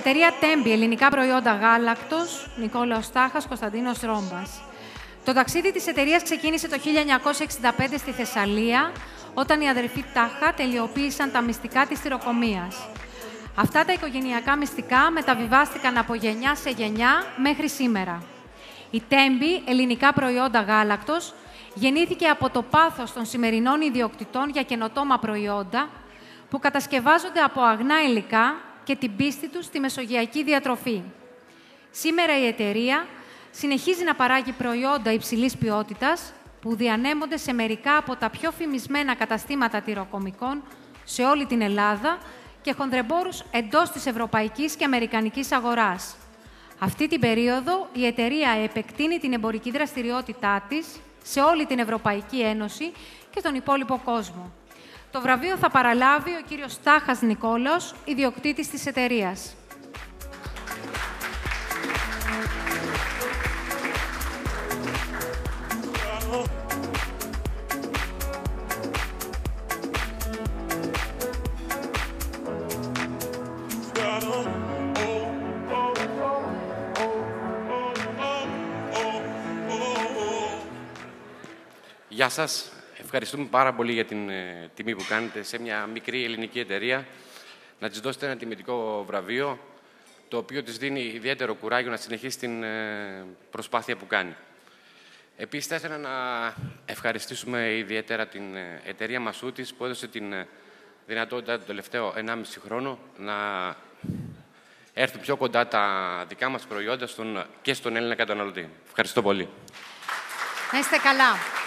Εταιρεία Τέμπη, ελληνικά προϊόντα γάλακτος, Νικόλαος Τάχας, Κωνσταντίνος Ρόμπας. Το ταξίδι της εταιρείας ξεκίνησε το 1965 στη Θεσσαλία, όταν οι αδερφοί Τάχα τελειοποίησαν τα μυστικά της τυροκομείας. Αυτά τα οικογενειακά μυστικά μεταβιβάστηκαν από γενιά σε γενιά μέχρι σήμερα. Η Τέμπη, ελληνικά προϊόντα γάλακτος, γεννήθηκε από το πάθος των σημερινών ιδιοκτητών για καινοτόμα προϊόντα που κατασκευάζονται από αγνά υλικά και την πίστη τους στη μεσογειακή διατροφή. Σήμερα η εταιρεία συνεχίζει να παράγει προϊόντα υψηλής ποιότητας που διανέμονται σε μερικά από τα πιο φημισμένα καταστήματα τυροκομικών σε όλη την Ελλάδα και χονδρεμπόρους εντός της ευρωπαϊκής και αμερικανικής αγοράς. Αυτή την περίοδο η εταιρεία επεκτείνει την εμπορική δραστηριότητά της σε όλη την Ευρωπαϊκή Ένωση και τον υπόλοιπο κόσμο. Το βραβείο θα παραλάβει ο κύριος Τάχας Νικόλαος, ιδιοκτήτης της εταιρείας. Γεια σας. Ευχαριστούμε πάρα πολύ για την τιμή που κάνετε σε μια μικρή ελληνική εταιρεία να της δώσετε ένα τιμητικό βραβείο, το οποίο της δίνει ιδιαίτερο κουράγιο να συνεχίσει την προσπάθεια που κάνει. Επίσης, θα ήθελα να ευχαριστήσουμε ιδιαίτερα την εταιρεία Μασούτης που έδωσε την δυνατότητα το τελευταίο 1,5 χρόνο να έρθουν πιο κοντά τα δικά μας προϊόντα και στον Έλληνα καταναλωτή. Ευχαριστώ πολύ. Να είστε καλά.